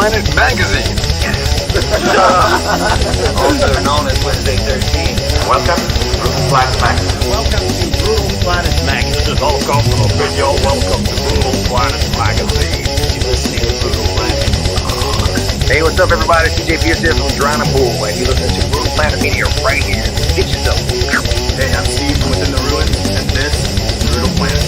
Planet Magazine. Also known as Wednesday 13. Welcome to Brutal Planet Magazine. Welcome to Brutal Planet Magazine. This is all come from a video. Welcome to Brutal Planet Magazine. You're listening to Brutal Planet. Hey, what's up, everybody? CJ Pierce here from Drana Pool, and you listen to Brutal Planet Media right here. Get yourself. Hey, I'm Steve from Within the Ruins, and this is Brutal Planet.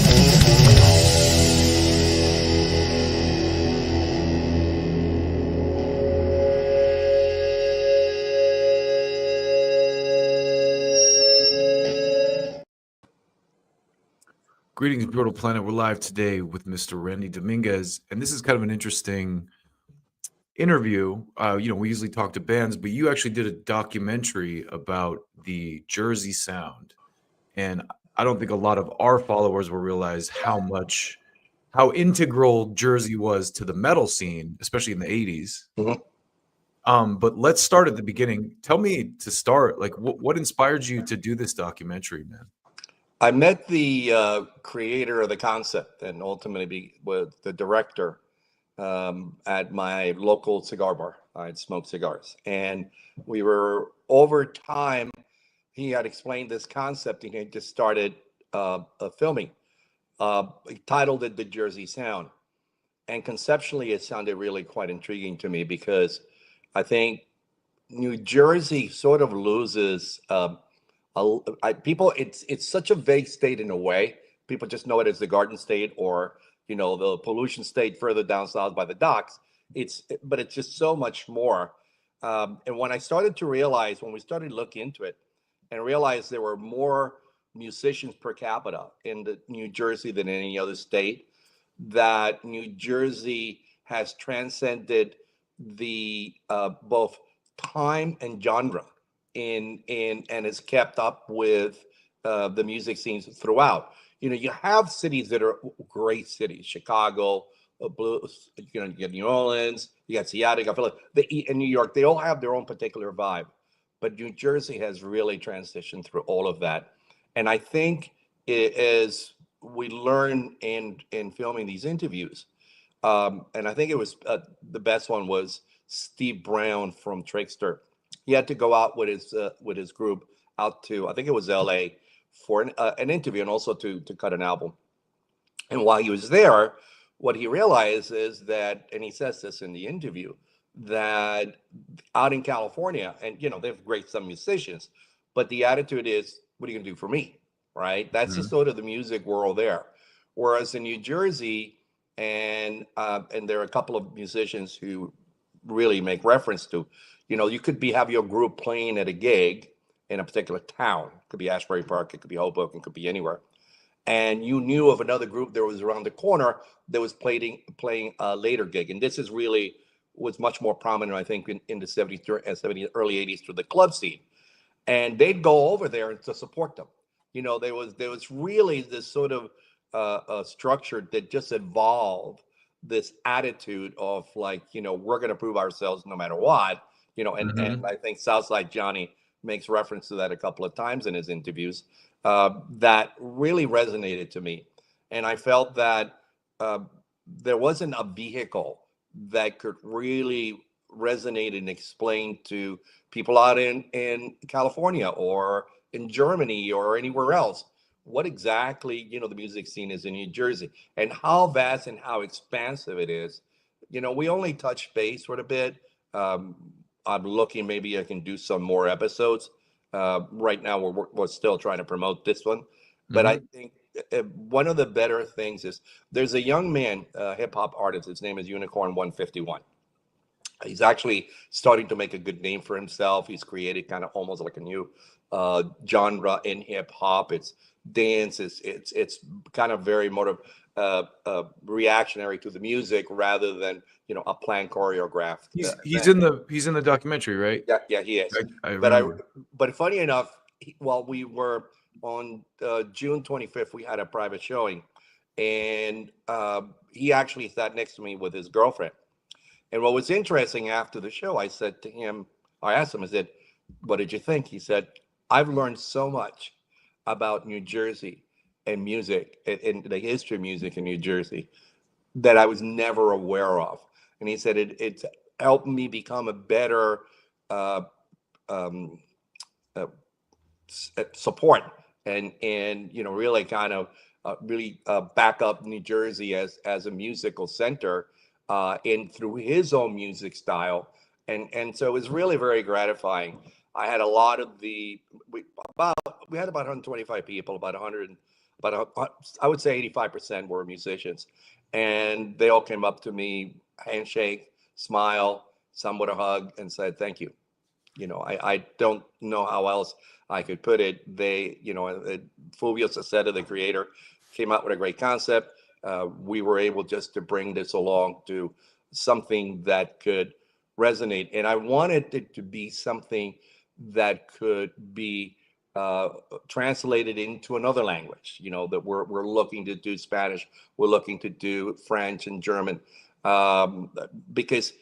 Greetings, Brutal Planet. We're live today with Mr. Randy Dominguez, and this is kind of an interesting interview. We usually talk to bands, but you actually did a documentary about the Jersey sound, and I don't think a lot of our followers will realize how integral Jersey was to the metal scene, especially in the 80s. Mhm. But let's start at the beginning. Tell me to start, like, what inspired you to do this documentary, man? I met the creator of the concept and ultimately with the director at my local cigar bar. I'd smoke cigars. And we were, over time, he had explained this concept and he had just started filming. He titled it The Jersey Sound. And conceptually, it sounded really quite intriguing to me because I think New Jersey sort of loses... it's such a vague state in a way. People just know it as the Garden State or the pollution state further down south by the docks. But it's just so much more. And when I started to realize, when we started looking into it, and realized there were more musicians per capita in the New Jersey than any other state, that New Jersey has transcended the both time and genre. And has kept up with the music scenes throughout. You have cities that are great cities, Chicago, blues. You get New Orleans, you got Seattle, you got Philadelphia, and New York. They all have their own particular vibe, but New Jersey has really transitioned through all of that. And I think as we learn in filming these interviews, and I think it was the best one was Steve Brown from Trickster. He had to go out with his group out to, I think it was LA, for an interview and also to cut an album. And while he was there, what he realized is that, and he says this in the interview, that out in California, and they have some musicians, but the attitude is, what are you gonna do for me, right? That's just sort of the music world there. Whereas in New Jersey, and there are a couple of musicians who really make reference to, you could have your group playing at a gig in a particular town. It could be Asbury Park, it could be Hoboken, it could be anywhere. And you knew of another group that was around the corner that was playing a later gig. And this was much more prominent, I think, in the 70s, early 80s through the club scene. And they'd go over there to support them. There was really this sort of structure that just evolved this attitude of like, we're going to prove ourselves no matter what. And I think Southside Johnny makes reference to that a couple of times in his interviews. That really resonated to me. And I felt that there wasn't a vehicle that could really resonate and explain to people out in California or in Germany or anywhere else what exactly, the music scene is in New Jersey and how vast and how expansive it is. We only touched base for a bit. I'm looking, maybe I can do some more episodes. Right now, we're still trying to promote this one. But I think one of the better things is there's a young man, hip hop artist. His name is Unicorn 151. He's actually starting to make a good name for himself. He's created kind of almost like a new genre in hip hop. It's dance. It's kind of very reactionary to the music rather than a planned choreographed. He's in the documentary, right? Yeah, he is. But funny enough, while we were on June 25th, we had a private showing, and he actually sat next to me with his girlfriend. And what was interesting after the show, I asked him, I said, what did you think? He said, I've learned so much about New Jersey and music and the history of music in New Jersey that I was never aware of. And he said, helped me become a better uh, um, uh, support and really kind of really back up New Jersey as a musical center and through his own music style, and so it was really very gratifying. I had a lot of we about we had about 125 people, about 100, I would say 85% were musicians, and they all came up to me, handshake, smile, some with a hug, and said thank you. I don't know how else I could put it. Fulvio Saceta, the creator, came out with a great concept. We were able just to bring this along to something that could resonate. And I wanted it to be something that could be uh, translated into another language, that we're looking to do Spanish, we're looking to do French and German, um, because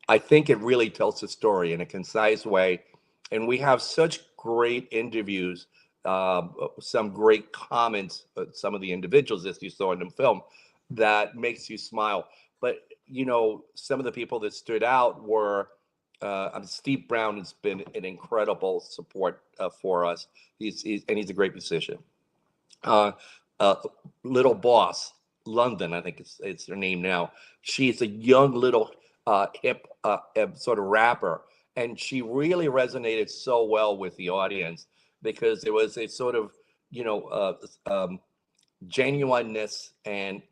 I think it really tells the story in a concise way. And we have such great interviews, uh, some great comments, some of the individuals, as you saw in the film, that makes you smile. But, some of the people that stood out were Steve Brown has been an incredible support for us. He's a great musician. uh, uh, Little Boss, London, I think it's her name now. She's a young little hip sort of rapper, and she really resonated so well with the audience because it was a sort of you know uh, um, genuineness and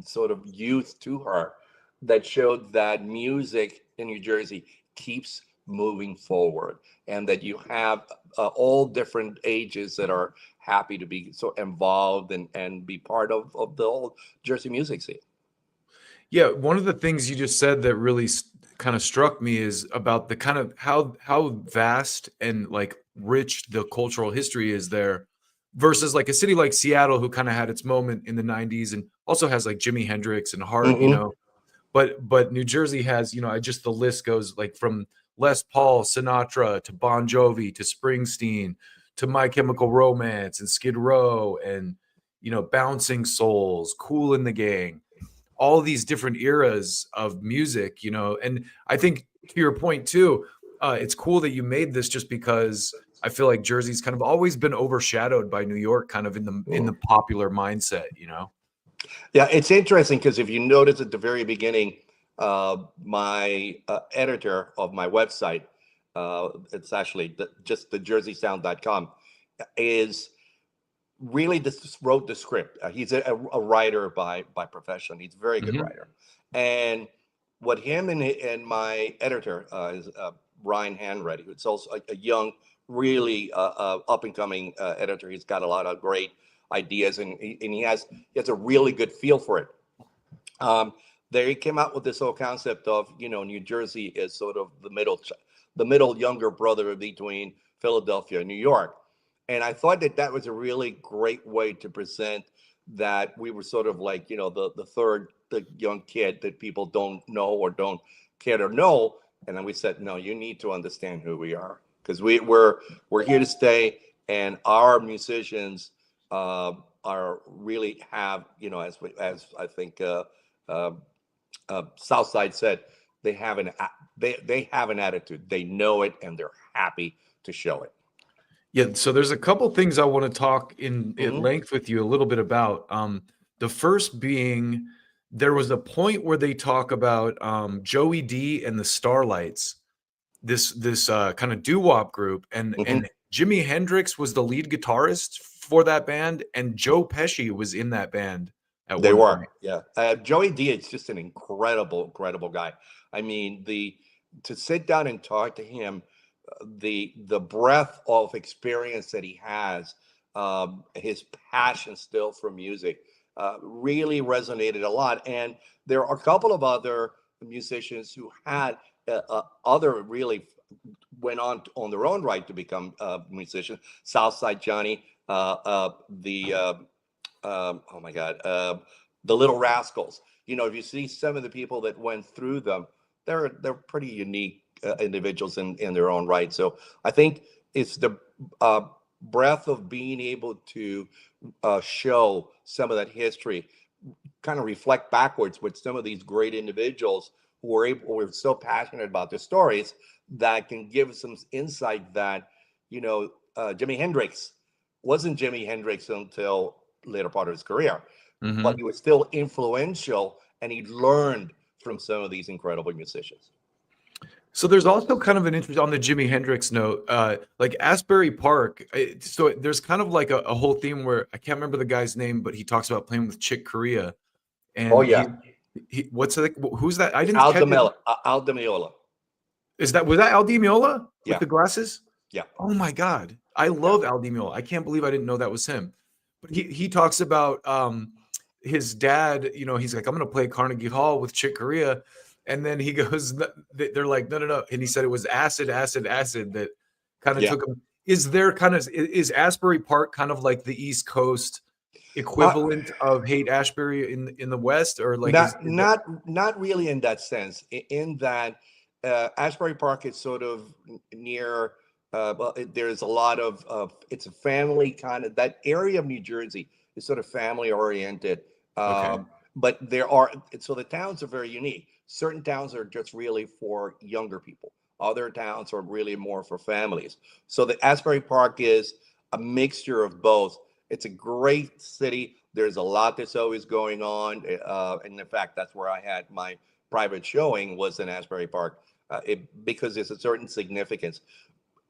sort of youth to her that showed that music in New Jersey keeps moving forward, and that you have all different ages that are happy to be so involved and be part of the whole Jersey music scene. Yeah, one of the things you just said that really kind of struck me is about the kind of how vast and like rich the cultural history is there versus like a city like Seattle who kind of had its moment in the 90s and also has like Jimi Hendrix and Hart, you Hmm. know. But New Jersey has, you know, I just the list goes like from Les Paul, Sinatra to Bon Jovi to Springsteen to My Chemical Romance and Skid Row and Bouncing Souls, Cool in the Gang, all these different eras of music, and I think to your point too, it's cool that you made this just because I feel like Jersey's kind of always been overshadowed by New York kind of in the popular mindset. Yeah, it's interesting because if you notice at the very beginning, my editor of my website, it's actually just the jerseysound.com, is really just wrote the script. He's a writer by profession. He's a very good Mhm. writer. And what him and my editor is Ryan Hanreddy, who's also a young, really up and coming editor. He's got a lot of great ideas, and he has a really good feel for it. Um, they came out with this whole concept of New Jersey is sort of the middle younger brother between Philadelphia and New York, and I thought that was a really great way to present that we were sort of like the third the young kid that people don't know or don't care to know, and then we said no, you need to understand who we are because we're here to stay, and our musicians are really have as I think. Uh, Southside said they have they have an attitude. They know it, and they're happy to show it. Yeah, so there's a couple things I want to talk in at Hmm. length with you a little bit about. The first being there was a point where they talk about Joey D and the Starlights, this kind of doo-wop group, and Hmm. and Jimi Hendrix was the lead guitarist for that band, and Joe Pesci was in that band at They one were, point. yeah. Joey D is just an incredible, incredible guy. I mean, the to sit down and talk to him, the breadth of experience that he has, his passion still for music, really resonated a lot. And there are a couple of other musicians who had other really went on their own right to become musicians. Southside Johnny, the oh my God, the Little Rascals. If you see some of the people that went through them, they're pretty unique individuals in their own right. So I think it's the uh, breadth of being able to show some of that history, kind of reflect backwards with some of these great individuals we're so passionate about the stories that can give some insight that, Jimi Hendrix wasn't Jimi Hendrix until later part of his career, but Mhm. he was still influential and he learned from some of these incredible musicians. So there's also kind of an interest on the Jimi Hendrix note, like Asbury Park. So there's kind of like a whole theme where I can't remember the guy's name, but he talks about playing with Chick Corea, Oh and yeah, he what's the who's that? I didn't Al catch it. DeMilla, Al DeMiola. Was that Al Di Meola with Yeah, the glasses? yeah, Oh my God, I yeah. love Al Di Meola. I can't believe I didn't know that was him. But he talks about his dad. He's like, I'm going to play Carnegie Hall with Chick Corea, and then he goes, they're like, no, no, no, and he said it was acid, acid, acid that kind of Yeah. took him. Is Asbury Park kind of like the East Coast Uh, equivalent of Haight Ashbury in the West, or like not is that not really in that sense. In that Ashbury Park is sort of near. Well, there's a lot of it's a family kind of that area of New Jersey is sort of family oriented. okay? But there are so the towns are very unique. Certain towns are just really for younger people. Other towns are really more for families. So the Asbury Park is a mixture of both. It's a great city. There's a lot that's always going on, and in fact, that's where I had my private showing was in Asbury Park, because there's a certain significance.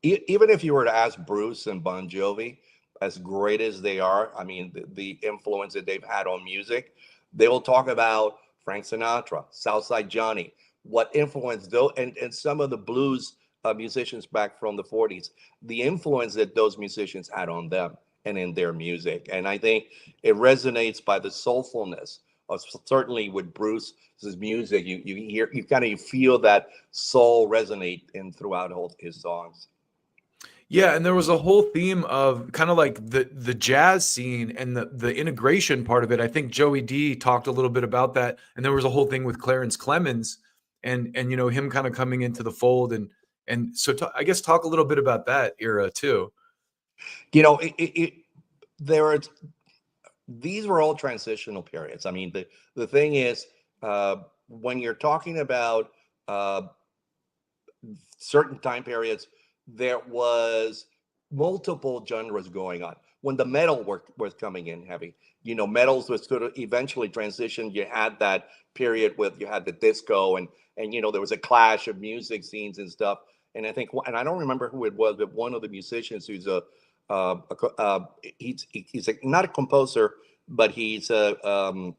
Even if you were to ask Bruce and Bon Jovi, as great as they are, I mean, the influence that they've had on music, they will talk about Frank Sinatra, Southside Johnny, what influence though, and some of the blues musicians back from the 40s, the influence that those musicians had on them and in their music. And I think it resonates by the soulfulness of certainly with Bruce's music. You hear, you kind of feel that soul resonate in throughout all his songs. Yeah, and there was a whole theme of kind of like the jazz scene and the integration part of it. I think Joey D talked a little bit about that, and there was a whole thing with Clarence Clemens and him kind of coming into the fold and so I guess talk a little bit about that era too. You know, there are these were all transitional periods. I mean, the thing is, when you're talking about uh, certain time periods, there was multiple genres going on. When the metal was coming in heavy, metals was sort of eventually transitioned. You had that period with you had the disco and there was a clash of music scenes and stuff. And I think, and I don't remember who it was, but one of the musicians who's he's not a composer, but he's a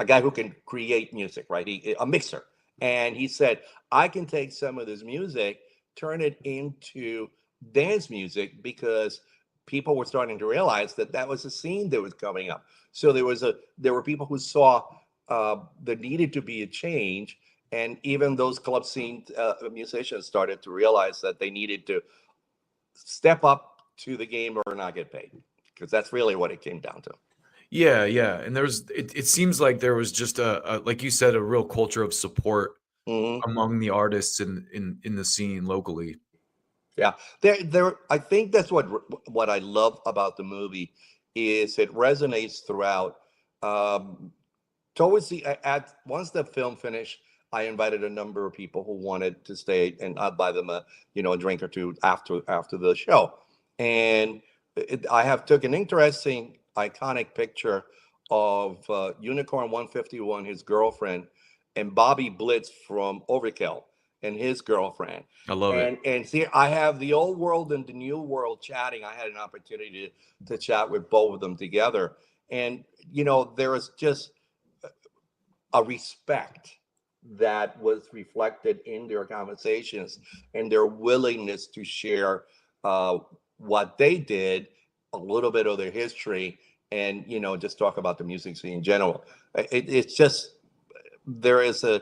guy who can create music, right? A mixer, and he said, I can take some of this music, turn it into dance music because people were starting to realize that that was a scene that was coming up. So there were people who saw there needed to be a change, and even those club scene musicians started to realize that they needed to step up to the game or not get paid, because that's really what it came down to. Yeah, yeah, and it seems like there was just a like you said, a real culture of support Mhm. among the artists in the scene locally. Yeah, there. I think that's what I love about the movie is it resonates throughout. Um, Towards the at once the film finished, I invited a number of people who wanted to stay, and I'd buy them a drink or two after the show. And I have took an interesting iconic picture of Unicorn 151, his girlfriend, and Bobby Blitz from Overkill and his girlfriend. I love it. And see, I have the old world and the new world chatting. I had an opportunity to chat with both of them together, and there was just a respect that was reflected in their conversations and their willingness to share what they did, a little bit of their history, and just talk about the music scene in general. It's just there is a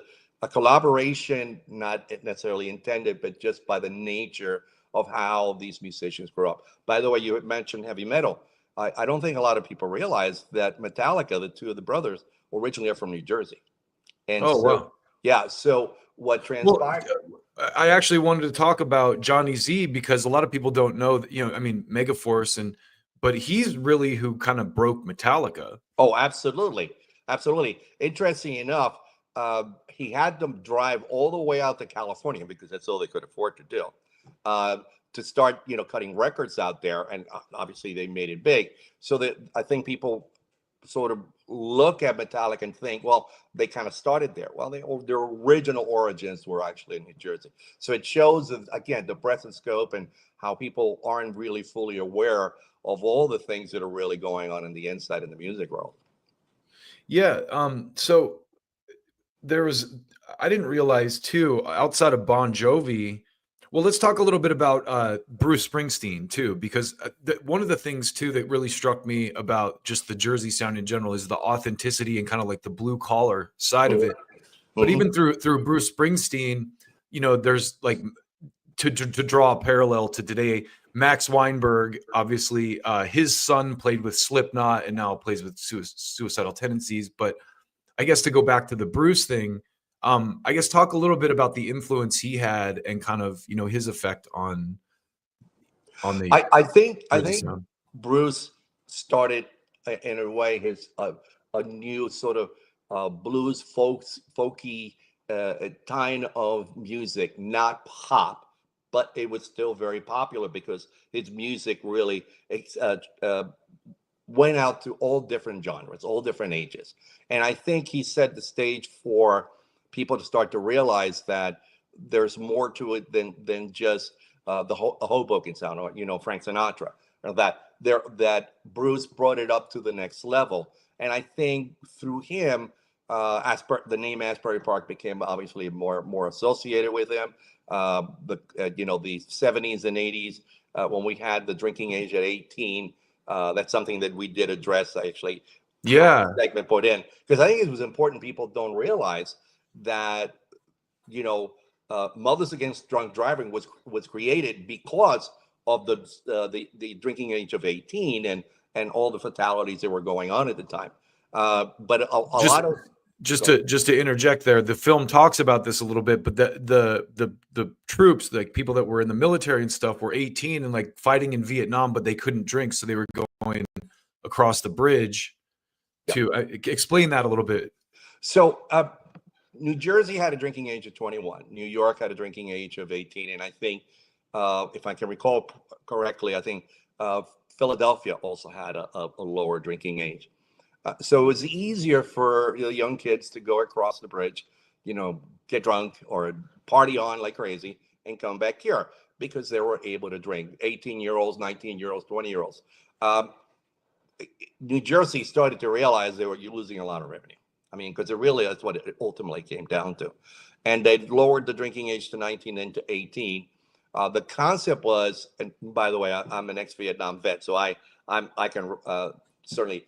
collaboration, not necessarily intended, but just by the nature of how these musicians grew up. By the way, you had mentioned heavy metal. I don't think a lot of people realize that Metallica, the two of the brothers, originally are from New Jersey. And Oh, so, wow. yeah, so what Well, transpired? I actually wanted to talk about Johnny Z because a lot of people don't know that, I mean, Megaforce but he's really who kind of broke Metallica. Oh, absolutely. Absolutely. Interesting enough, he had them drive all the way out to California because that's all they could afford to do, uh, to start, cutting records out there. And obviously they made it big. So that I think people sort of look at Metallica and think, well, they kind of started there. Well, their original origins were actually in New Jersey. So it shows, again, the breadth and scope and how people aren't really fully aware of all the things that are really going on in the inside of the music world. Yeah. So there was, I didn't realize too, outside of Bon Jovi. Well, let's talk a little bit about Bruce Springsteen too, because one of the things too that really struck me about just the Jersey sound in general is the authenticity and kind of like the blue collar side of it. But even through Bruce Springsteen, there's like to draw a parallel to today. Max Weinberg, obviously, his son played with Slipknot and now plays with Suicidal Tendencies. But I guess to go back to the Bruce thing, I guess talk a little bit about the influence he had and kind of his effect on the. I think sound. Bruce started in a way his a new sort of blues folky kind of music, not pop, but it was still very popular because his music really went out to all different genres, all different ages. And I think he set the stage for people to start to realize that there's more to it than just the Hoboken sound, or Frank Sinatra, or that Bruce brought it up to the next level. And I think through him, the name Asbury Park became obviously more associated with him. The 70s and 80s, when we had the drinking age at 18, that's something that we did address, actually. Yeah. Segment put in, because I think it was important. People don't realize that Mothers Against Drunk Driving was created because of the drinking age of 18 and all the fatalities that were going on at the time. But a lot of just to interject there, the film talks about this a little bit, but the troops, like people that were in the military and stuff, were 18 and like fighting in Vietnam, but they couldn't drink, so they were going across the bridge. To explain that a little bit. So New Jersey had a drinking age of 21. New York had a drinking age of 18. And I think, if I can recall correctly, I think Philadelphia also had a lower drinking age. So it was easier for young kids to go across the bridge, get drunk or party on like crazy and come back here because they were able to drink. 18-year-olds, 19-year-olds, 20-year-olds. New Jersey started to realize they were losing a lot of revenue. I mean, because that's what it ultimately came down to. And they lowered the drinking age to 19 and to 18. The concept was, and by the way, I'm an ex-Vietnam vet, so I can certainly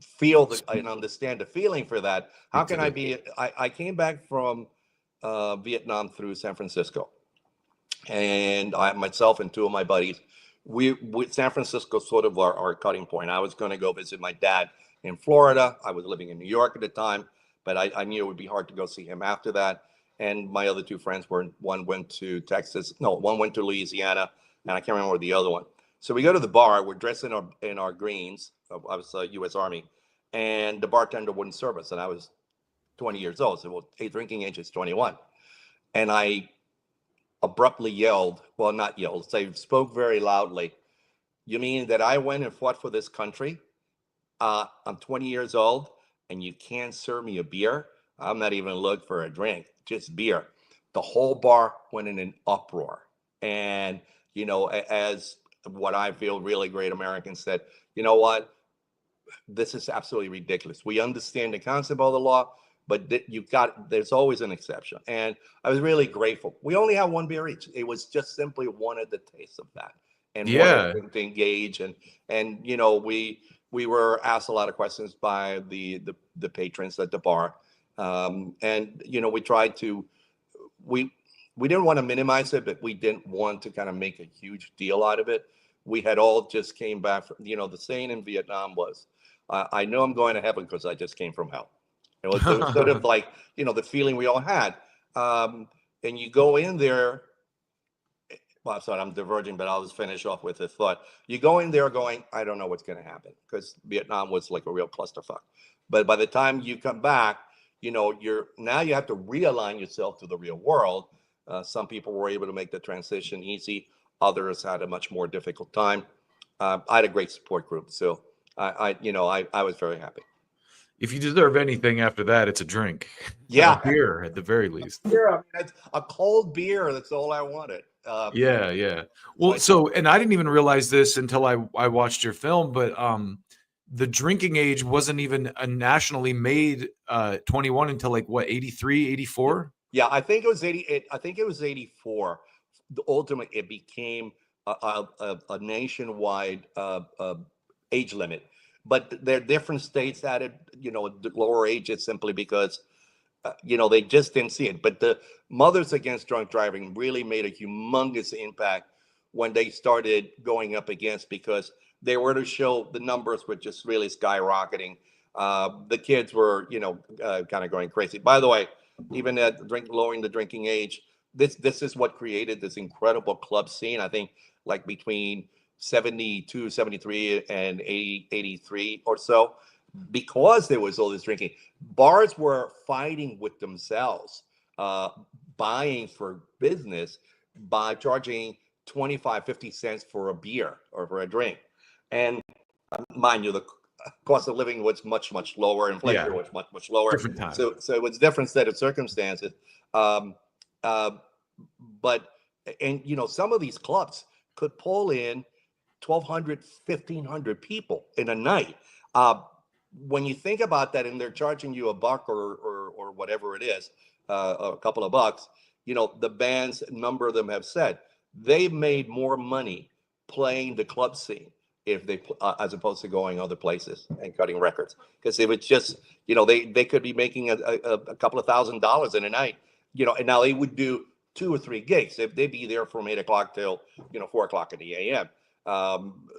feel and understand the feeling for that. How can I be? I came back from Vietnam through San Francisco, and myself and two of my buddies. San Francisco sort of our cutting point. I was going to go visit my dad in Florida. I was living in New York at the time, but I knew it would be hard to go see him after that. And my other two friends one went to Texas. No, one went to Louisiana, and I can't remember the other one. So we go to the bar. We're dressed in our greens. I was U.S. Army, and the bartender wouldn't serve us. And I was 20 years old. So drinking age is 21, and I abruptly yelled, well, not yelled, so I spoke very loudly. You mean that I went and fought for this country? I'm 20 years old and you can't serve me a beer? I'm not even looking for a drink, just beer. The whole bar went in an uproar. And, as what I feel really great Americans said, you know what? This is absolutely ridiculous. We understand the concept of the law, but there's always an exception. And I was really grateful. We only had one beer each. It was just simply wanted the taste of that and wanted to engage. And we were asked a lot of questions by the patrons at the bar. And we tried to, we didn't want to minimize it, but we didn't want to kind of make a huge deal out of it. We had all just came back from, the saying in Vietnam was, I know I'm going to heaven because I just came from hell. It was sort of like, the feeling we all had. And you go in there, well, I'm sorry, I'm diverging, but I'll just finish off with this thought. You go in there going, I don't know what's going to happen, because Vietnam was like a real clusterfuck. But by the time you come back, now you have to realign yourself to the real world. Some people were able to make the transition easy. Others had a much more difficult time. I had a great support group, so I was very happy. If you deserve anything after that, it's a drink. Yeah, A beer at the very least. beer. I mean, it's a cold beer. That's all I wanted. Yeah, yeah. So Well, and I didn't even realize this until I watched your film, but the drinking age wasn't even a nationally made 21 until like what, 83, 84? Yeah, I think it was 88. I think it was 84. Ultimately, it became a nationwide age limit. But there are different states added, the lower ages simply because, they just didn't see it. But the Mothers Against Drunk Driving really made a humongous impact when they started going up against, because they were to show the numbers were just really skyrocketing. The kids were, kind of going crazy. By the way, even at lowering the drinking age, this is what created this incredible club scene. I think like between 72, 73 and 80, 83 or so, because there was all this drinking. Bars were fighting with themselves, buying for business by charging 25, 50 cents for a beer or for a drink. And mind you, the cost of living was much, much lower. Inflation was much, much lower. Different time. So it was a different set of circumstances. But some of these clubs could pull in 1,200, 1,500 people in a night. When you think about that, and they're charging you $1 or whatever it is, a couple of bucks, the bands, a number of them have said they made more money playing the club scene if they as opposed to going other places and cutting records, because it was just they could be making a couple of $1,000s in a night, and now they would do 2 or 3 gigs if they'd be there from 8 o'clock till 4 o'clock in the a.m.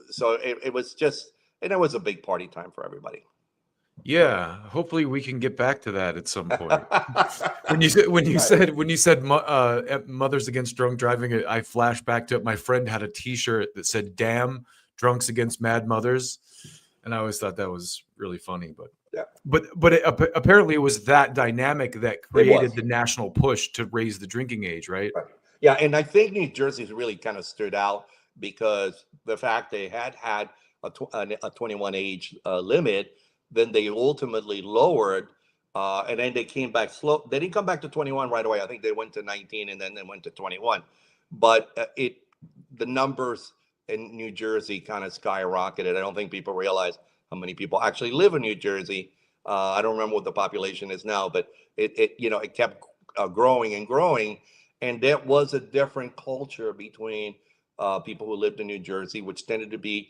So it was just, and it was a big party time for everybody. Yeah, hopefully we can get back to that at some point. when you said Mothers Against Drunk Driving, I flashed back to it. My friend had a T-shirt that said "Damn Drunks Against Mad Mothers," and I always thought that was really funny. But apparently it was that dynamic that created the national push to raise the drinking age, right? Yeah, and I think New Jersey's really kind of stood out because the fact they had a 21 age limit. Then they ultimately lowered, and then they came back slow. They didn't come back to 21 right away. I think they went to 19 and then they went to 21. But the numbers in New Jersey kind of skyrocketed. I don't think people realize how many people actually live in New Jersey. I don't remember what the population is now, but it kept growing and growing, and there was a different culture between people who lived in New Jersey, which tended to be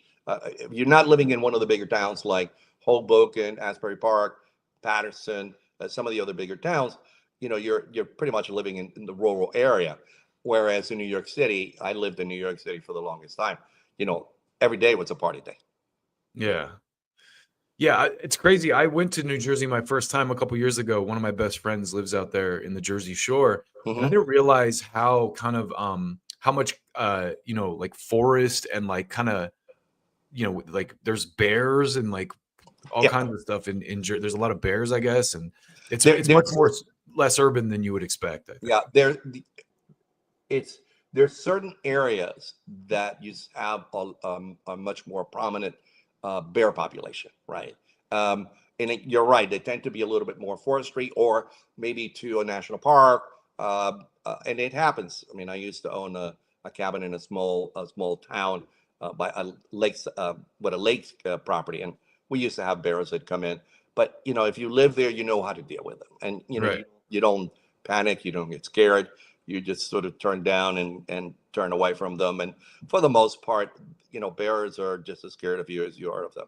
if you're not living in one of the bigger towns like Hoboken, Asbury Park, Patterson, some of the other bigger towns, you're pretty much living in the rural area. Whereas in New York City, I lived in New York City for the longest time. Every day was a party day. Yeah. Yeah, it's crazy. I went to New Jersey my first time a couple years ago. One of my best friends lives out there in the Jersey Shore. Mhm. And I didn't realize how kind of how much like forest and like kind of like there's bears and like all kinds of stuff in there's a lot of bears, I guess, and it's much more less urban than you would expect, I think. Yeah, there's certain areas that you have a much more prominent bear population, right? And you're right, they tend to be a little bit more forestry or maybe to a national park, and it happens. I mean, I used to own a cabin in a small town by a lake with a lake property, and we used to have bears that come in. But if you live there, you know how to deal with them, and Right. you don't panic, you don't get scared, you just sort of turn down and turn away from them. And for the most part, bears are just as scared of you as you are of them.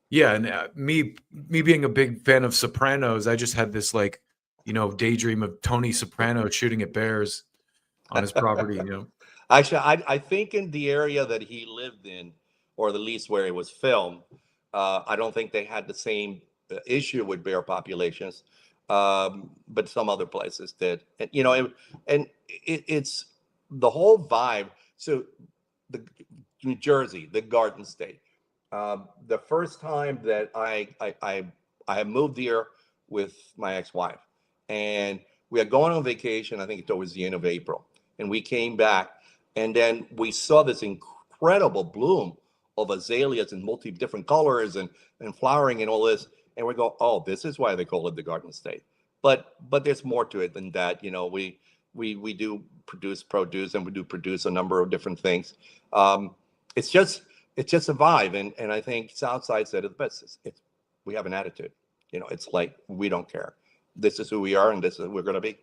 Yeah, and me being a big fan of Sopranos, I just had this like daydream of Tony Soprano shooting at bears on his property. Actually, I think in the area that he lived in, or at least where it was filmed, I don't think they had the same issue with bear populations, but some other places did. And it's the whole vibe. So the New Jersey, the Garden State. The first time that I moved here with my ex-wife, and we are going on vacation. I think towards the end of April, and we came back, and then we saw this incredible bloom of azaleas in multi different colors and flowering and all this, and we go, oh, this is why they call it the Garden State. But there's more to it than that. We do produce, and we do produce a number of different things. It's just a vibe, and I think Southside said it best. We have an attitude. It's like we don't care. This is who we are, and this is who we're going to be.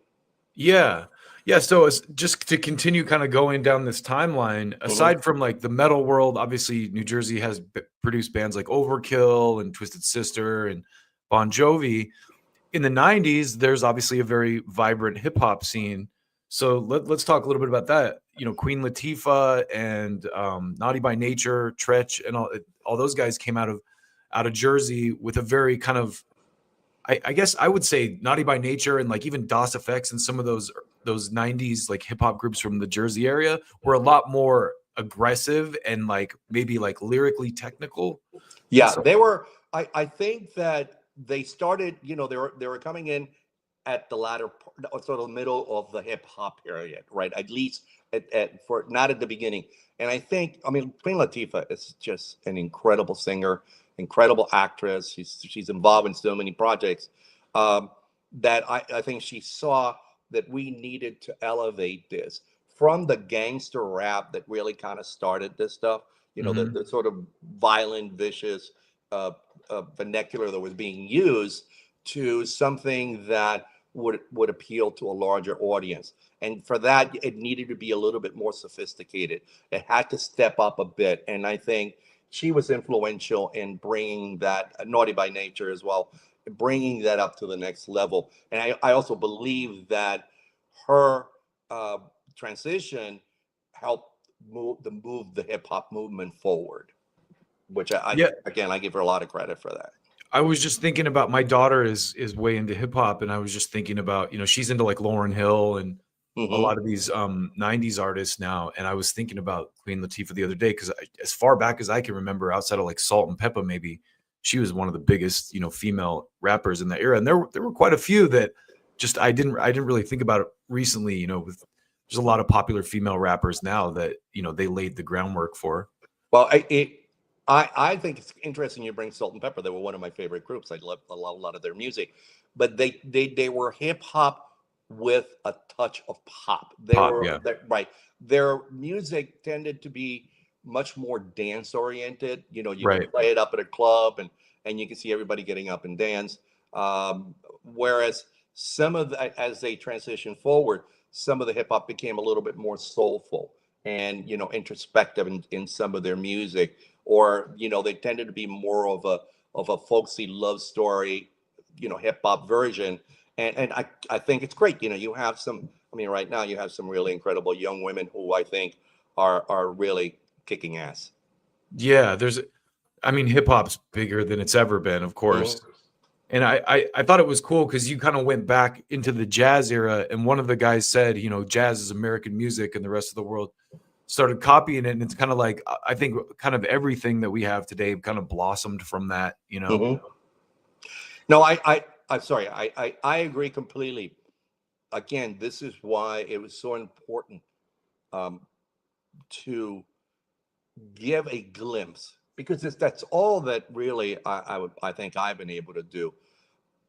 Yeah. Yeah. So it's just to continue kind of going down this timeline, aside from like the metal world, obviously New Jersey has produced bands like Overkill and Twisted Sister and Bon Jovi. In the 90s, there's obviously a very vibrant hip hop scene. So let's talk a little bit about that. Queen Latifah and Naughty by Nature, Tretch, and all those guys came out of Jersey with a very kind of, I guess I would say Naughty by Nature and like even DOS Effects and some of those 90s like hip hop groups from the Jersey area were a lot more aggressive and like maybe like lyrically technical. Yeah, they were. I think that they started. They were coming in at the latter, sort of the middle of the hip hop period, right? At least for not at the beginning. And I think, Queen Latifah is just an incredible singer, incredible actress. She's involved in so many projects that I think she saw that we needed to elevate this from the gangster rap that really kind of started this stuff. The sort of violent, vicious vernacular that was being used to something that would appeal to a larger audience. And for that, it needed to be a little bit more sophisticated. It had to step up a bit. And I think she was influential in bringing that, Naughty by Nature as well, bringing that up to the next level. And I also believe that her transition helped move the hip hop movement forward, which again, I give her a lot of credit for that. I was just thinking about, my daughter is way into hip hop, and I was just thinking about, she's into like Lauryn Hill and a lot of these 90s artists now. And I was thinking about Queen Latifah the other day, because as far back as I can remember, outside of like Salt and Peppa, maybe, she was one of the biggest, female rappers in that era. And there were quite a few that just I didn't really think about it recently. There's a lot of popular female rappers now that they laid the groundwork for. Well, I think it's interesting you bring Salt and Pepper. They were one of my favorite groups. I love a lot of their music, but they were hip hop with a touch of pop. Right. Their music tended to be much more dance oriented. You can play it up at a club and you can see everybody getting up and dance. Whereas as they transition forward, some of the hip hop became a little bit more soulful and introspective in some of their music, or they tended to be more of a folksy love story, hip hop version. And I think it's great. You have some. Right now you have some really incredible young women who I think are really kicking ass. Yeah, hip hop's bigger than it's ever been, of course. And I thought it was cool because you kind of went back into the jazz era, and one of the guys said, jazz is American music, and the rest of the world started copying it. And it's kind of like, I think kind of everything that we have today kind of blossomed from that, No, I'm sorry. I agree completely. Again, this is why it was so important to give a glimpse, because that's all that really I think I've been able to do,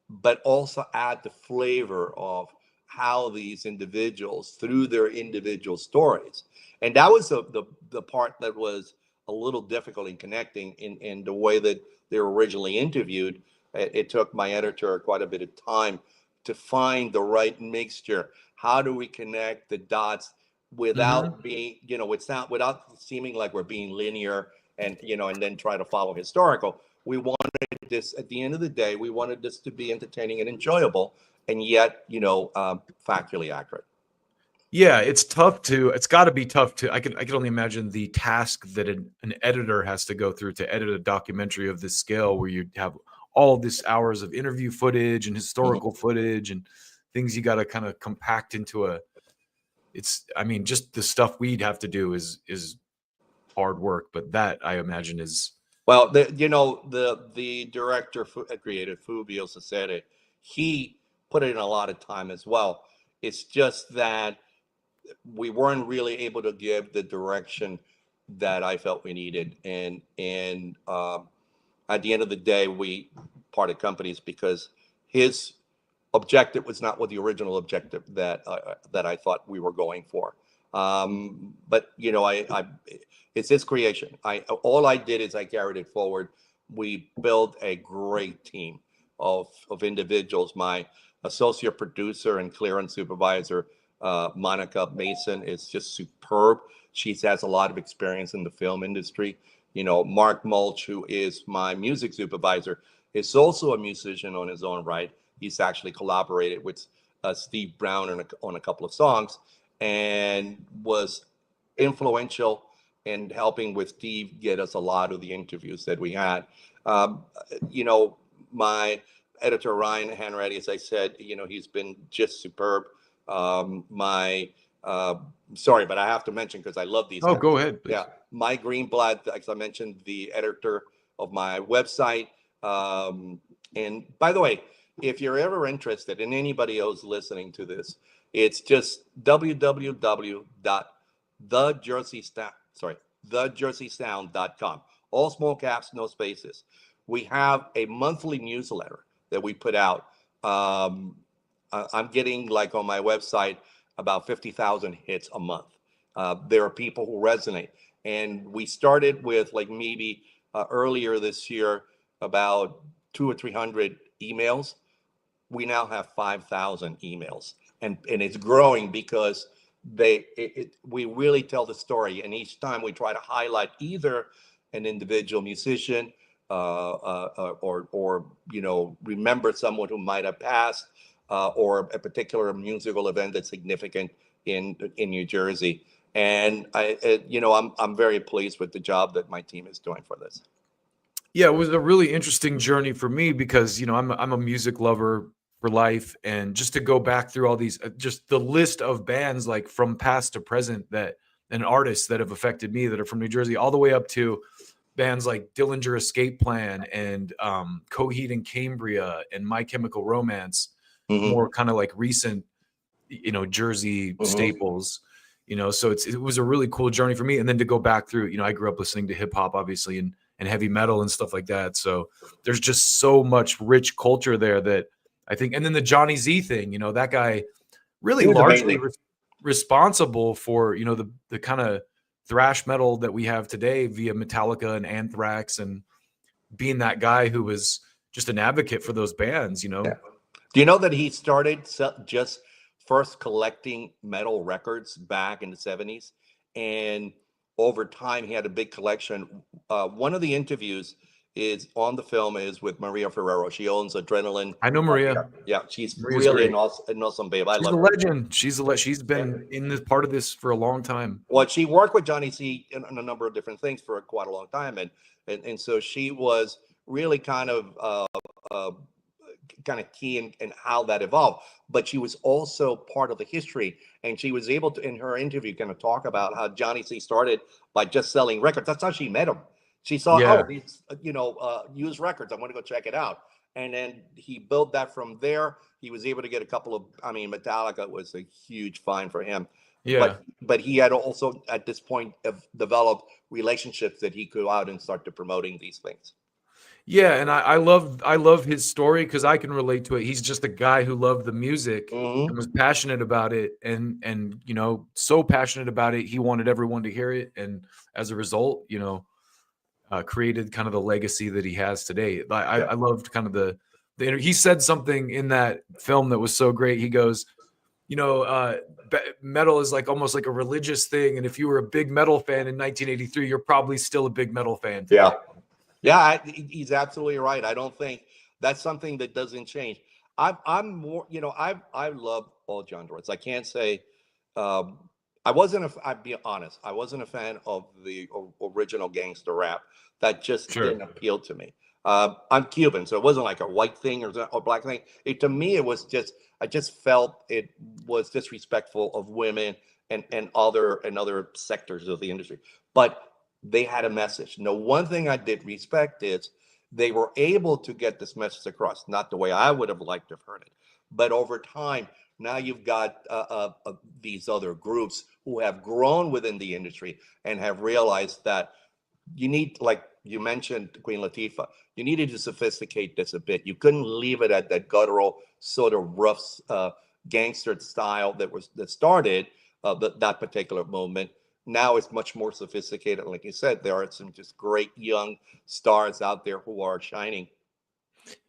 but also add the flavor of how these individuals, through their individual stories. And that was the part that was a little difficult in connecting in the way that they were originally interviewed. It took my editor quite a bit of time to find the right mixture. How do we connect the dots without being, without seeming like we're being linear and then try to follow historical? We wanted this, at the end of the day, we wanted this to be entertaining and enjoyable, and yet, factually accurate. Yeah, it's got to be tough I can only imagine the task that an editor has to go through to edit a documentary of this scale, where you have all this hours of interview footage and historical footage and things you got to kind of compact into just the stuff we'd have to do is hard work, but that I imagine is. Well, the director created Fulvio Cesare. he put in a lot of time as well. It's just that we weren't really able to give the direction that I felt we needed. And at the end of the day, we parted companies because his objective was not what the original objective that I thought we were going for. But you know, it's his creation. All I did is I carried it forward. We built a great team of individuals. My associate producer and clearance supervisor, Monica Mason, is just superb. She has a lot of experience in the film industry. You know, Mark Mulch, who is my music supervisor, is also a musician on his own right. He's actually collaborated with Steve Brown on a couple of songs and was influential in helping with Steve get us a lot of the interviews that we had. You know, my editor, Ryan Hanratty, as I said, you know, he's been just superb. Sorry, but I have to mention because I love these guys. Go ahead, please. Yeah, Mike Greenblatt, as I mentioned, the editor of my website. And by the way, if you're ever interested, and anybody else listening to this, it's just thejerseysound.com. All small caps, no spaces. We have a monthly newsletter that we put out. I'm getting, like, on my website, about 50,000 hits a month. There are people who resonate. And we started with, like, maybe earlier this year, about 200 or 300 emails. We now have 5,000 emails, and it's growing because we really tell the story. And each time we try to highlight either an individual musician or you know, remember someone who might have passed, or a particular musical event that's significant in New Jersey. And you know, I'm very pleased with the job that my team is doing for this. Yeah, it was a really interesting journey for me because, you know, I'm a music lover for life, and just to go back through all these, just the list of bands, like from past to present, and artists that have affected me that are from New Jersey, all the way up to bands like Dillinger Escape Plan and Coheed and Cambria and My Chemical Romance, more kind of like recent, you know, Jersey staples. You know, so it was a really cool journey for me. And then to go back through, you know, I grew up listening to hip hop, obviously, and heavy metal and stuff like that. So there's just so much rich culture there that I think. And then the Johnny Z thing, you know, that guy really largely responsible for, you know, the kind of thrash metal that we have today via Metallica and Anthrax, and being that guy who was just an advocate for those bands, you know. Yeah. Do you know that he started just first collecting metal records back in the 70s? And over time, he had a big collection. One of the interviews is on the film is with Maria Ferrero. She owns Adrenaline. I know Maria. Yeah, she's Maria's really great. an awesome babe. I She's love a her. legend. She's been in this part of this for a long time. Well, she worked with Johnny C in a number of different things for quite a long time, and so she was really kind of key in how that evolved. But she was also part of the history, and she was able to, in her interview, kind of talk about how Johnny C started by just selling records. That's how she met him. She saw, oh, these, you know, used records. I want to go check it out. And then he built that from there. He was able to get a couple of, I mean, Metallica was a huge find for him. Yeah. But he had also, at this point, developed relationships that he could go out and start to promoting these things. Yeah, and I love his story because I can relate to it. He's just a guy who loved the music and was passionate about it, and you know, so passionate about it, he wanted everyone to hear it, and as a result, you know, created kind of the legacy that he has today. I loved kind of the he said something in that film that was so great. He goes, you know, metal is like almost like a religious thing, and if you were a big metal fan in 1983, you're probably still a big metal fan today. Yeah. Yeah, he's absolutely right. I don't think that's something that doesn't change. I'm more, you know, I love all genres. I can't say I'll be honest, I wasn't a fan of the original gangster rap. That just didn't appeal to me. I'm Cuban, so it wasn't like a white thing or black thing. To me, it was just, I just felt it was disrespectful of women and other sectors of the industry. But they had a message. Now, one thing I did respect is they were able to get this message across, not the way I would have liked to have heard it. But over time, now you've got these other groups who have grown within the industry and have realized that you need, like you mentioned, Queen Latifah, you needed to sophisticate this a bit. You couldn't leave it at that guttural, sort of rough gangster style that started that particular movement. Now it's much more sophisticated. Like you said, there are some just great young stars out there who are shining.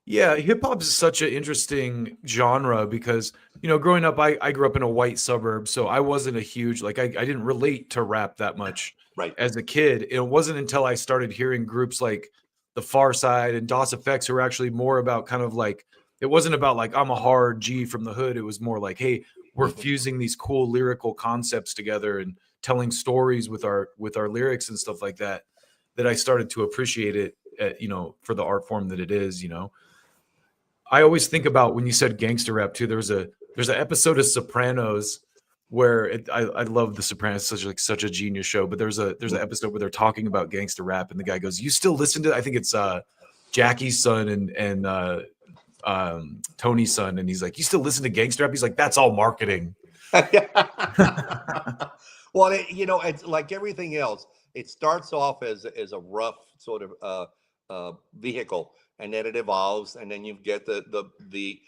Yeah, hip hop is such an interesting genre because, growing up, I grew up in a white suburb, so I wasn't a huge, like, I didn't relate to rap that much Right. as a kid. It wasn't until I started hearing groups like The Far Side and DOS Effects, who were actually more about kind of like, it wasn't about like, I'm a hard G from the hood. It was more like, hey, we're fusing these cool lyrical concepts together and telling stories with our lyrics and stuff like that, that I started to appreciate it, for the art form that it is. I always think about when you said gangster rap too. There's an episode of Sopranos where I love the Sopranos, such a genius show. But there's an episode where they're talking about gangster rap, and the guy goes, "You still listen to?" I think it's Jackie's son and Tony's son, and he's like, "You still listen to gangster rap?" He's like, "That's all marketing." Well, it's like everything else. It starts off as a rough sort of vehicle, and then it evolves, and then you get the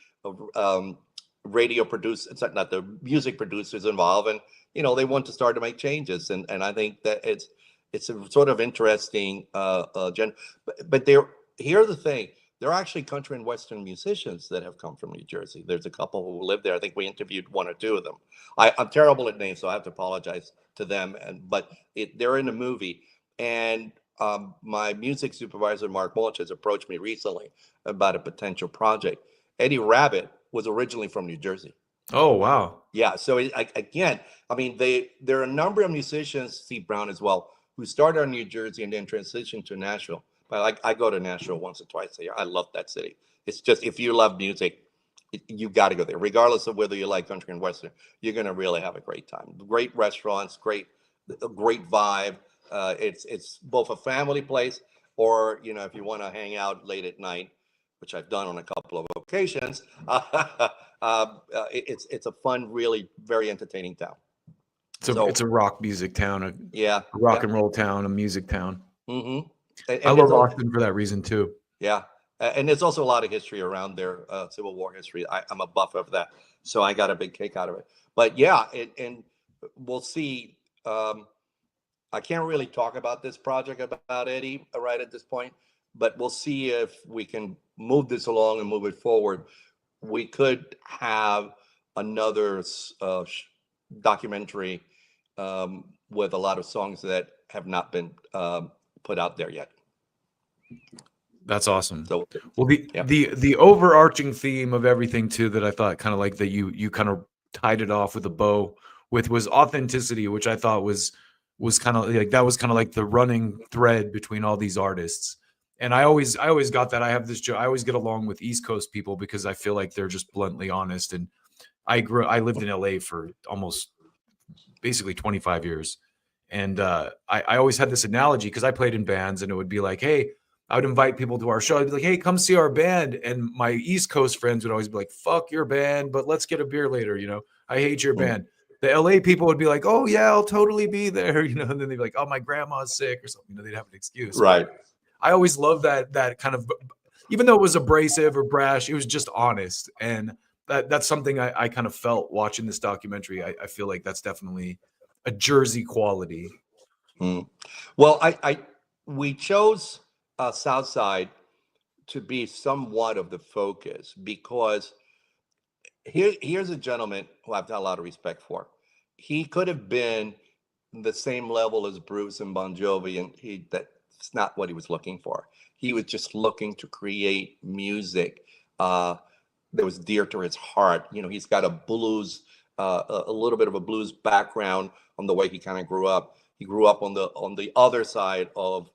radio producer, it's not the music producers involved, and they want to start to make changes, and I think that it's a sort of interesting but here's the thing. There are actually country and western musicians that have come from New Jersey. There's a couple who live there. I think we interviewed one or two of them. I'm terrible at names, so I have to apologize to them. But they're in the movie. And my music supervisor, Mark Mulch, has approached me recently about a potential project. Eddie Rabbitt was originally from New Jersey. Oh, wow. Yeah. So again, I mean, there are a number of musicians, Steve Brown as well, who started in New Jersey and then transitioned to Nashville. But I go to Nashville once or twice a year. I love that city. It's just, if you love music, you got to go there, regardless of whether you like country and western. You're going to really have a great time. Great restaurants, great vibe. It's both a family place, or if you want to hang out late at night, which I've done on a couple of occasions. It's a fun, really very entertaining town. It's a rock music town. A rock and roll town, a music town. Mm-hmm. I love Austin for that reason too. Yeah, and there's also a lot of history around there, Civil War history. I'm a buff of that, so I got a big kick out of it. But yeah, and we'll see. I can't really talk about this project about Eddie right at this point, but we'll see if we can move this along and move it forward. We could have another documentary with a lot of songs that have not been put out there yet. That's awesome. So, well, the overarching theme of everything too, that I thought kind of like that you kind of tied it off with a bow with, was authenticity, which I thought was kind of like, that was kind of like the running thread between all these artists. And I always got that. I have this I always get along with East Coast people because I feel like they're just bluntly honest. And I lived in LA for almost basically 25 years. And I always had this analogy because I played in bands, and it would be like, hey, I would invite people to our show. I'd be like, hey, come see our band. And my East Coast friends would always be like, fuck your band, but let's get a beer later. I hate your band. The LA people would be like, oh yeah, I'll totally be there. And then they'd be like, oh, my grandma's sick or something. They'd have an excuse. Right. I always loved that kind of, even though it was abrasive or brash, it was just honest. And that's something I kind of felt watching this documentary. I feel like that's definitely a Jersey quality. Well, we chose Southside to be somewhat of the focus because here's a gentleman who I've got a lot of respect for. He could have been the same level as Bruce and Bon Jovi, and that's not what he was looking for. He was just looking to create music that was dear to his heart. He's got a blues, a little bit of a blues background on the way he kind of grew up. He grew up on the other side of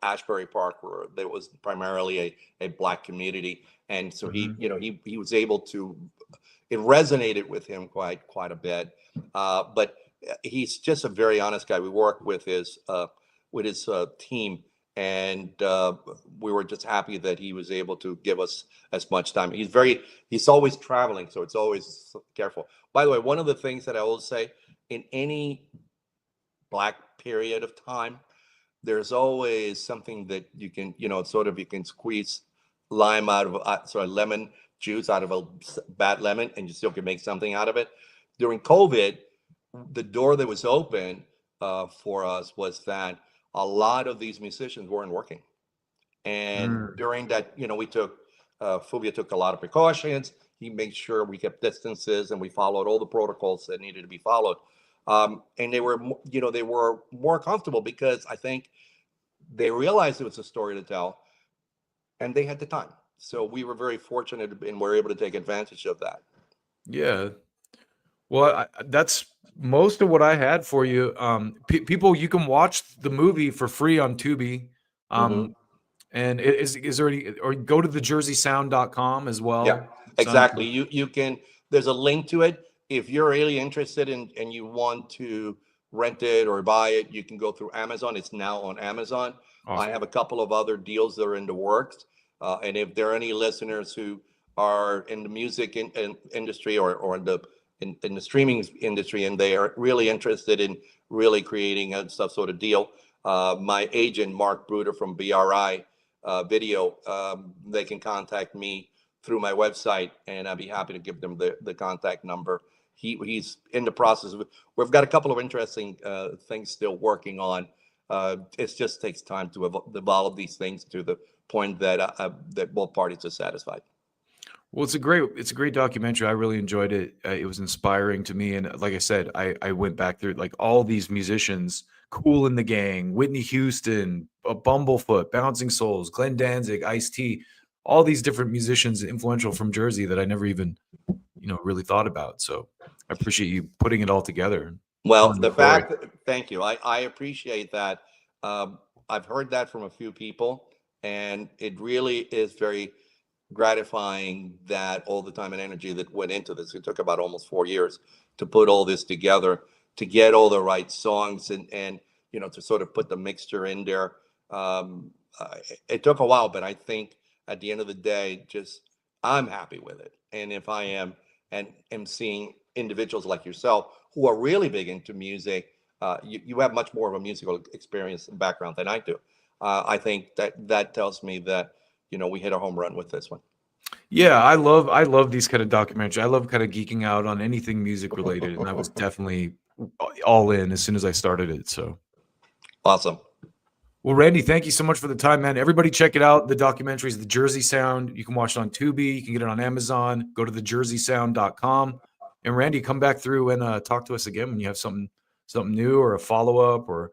Ashbury Park, where there was primarily a black community, and so he was able to. It resonated with him quite a bit, but he's just a very honest guy. We work with his team, and we were just happy that he was able to give us as much time. He's always traveling, so it's always careful. By the way, one of the things that I will say, in any Black period of time, there's always something that you can, sort of, you can squeeze lime out of, lemon juice out of a bad lemon, and you still can make something out of it. During COVID, the door that was open for us was that a lot of these musicians weren't working. And during that, Fulvio took a lot of precautions. He made sure we kept distances and we followed all the protocols that needed to be followed. And they were, they were more comfortable because I think they realized it was a story to tell, and they had the time. So we were very fortunate and were able to take advantage of that. Yeah. Well, that's most of what I had for you. People, you can watch the movie for free on Tubi. And is there any, or go to thejerseysound.com as well? Yeah, exactly. You can, there's a link to it. If you're really interested in and you want to rent it or buy it, you can go through Amazon. It's now on Amazon. Awesome. I have a couple of other deals that are in the works. And if there are any listeners who are in the music industry or in the streaming industry, and they are really interested in really creating a some sort of deal, my agent, Mark Bruder from BRI Video, they can contact me through my website, and I'd be happy to give them the contact number. He's in the process of, we've got a couple of interesting things still working on. It just takes time to evolve these things to the point that that both parties are satisfied. Well, it's a great documentary. I really enjoyed it. It was inspiring to me, and like I said, I went back through like all these musicians, Kool and the Gang, Whitney Houston, Bumblefoot, Bouncing Souls, Glenn Danzig, Ice-T, all these different musicians influential from Jersey that I never even really thought about. So I appreciate you putting it all together. Well, thank you. I appreciate that. I've heard that from a few people, and it really is very gratifying that all the time and energy that went into this. It took about almost 4 years to put all this together, to get all the right songs and to sort of put the mixture in there. It took a while, but I think at the end of the day, I'm happy with it. And if I am, and am seeing individuals like yourself who are really big into music, you have much more of a musical experience and background than I do. I think that tells me that we hit a home run with this one. Yeah, I love these kind of documentaries. I love kind of geeking out on anything music related, and I was definitely all in as soon as I started it. So awesome. Well, Randy, thank you so much for the time, man. Everybody check it out. The documentary is The Jersey Sound. You can watch it on Tubi. You can get it on Amazon. Go to thejerseysound.com. And Randy, come back through and talk to us again when you have something new or a follow-up or.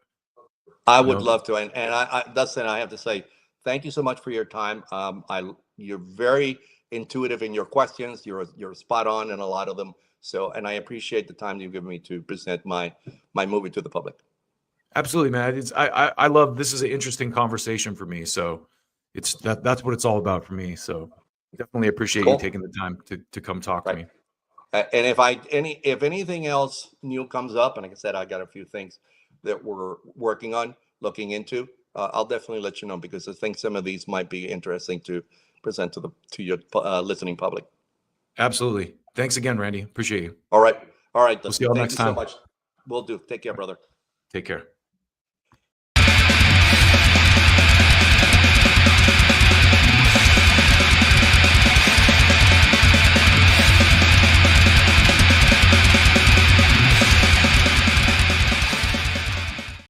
I would love to. And Dustin, I have to say, thank you so much for your time. You're very intuitive in your questions. You're spot on in a lot of them. So, and I appreciate the time you've given me to present my movie to the public. Absolutely, man. I love, this is an interesting conversation for me. So that's what it's all about for me. So definitely appreciate you taking the time to come talk to me. And if anything else new comes up, and like I said, I got a few things that we're working on, looking into, I'll definitely let you know, because I think some of these might be interesting to present to your listening public. Absolutely. Thanks again, Randy. Appreciate you. All right. We'll see you all next time. Thank you so much. Will do. Take care, brother. Take care.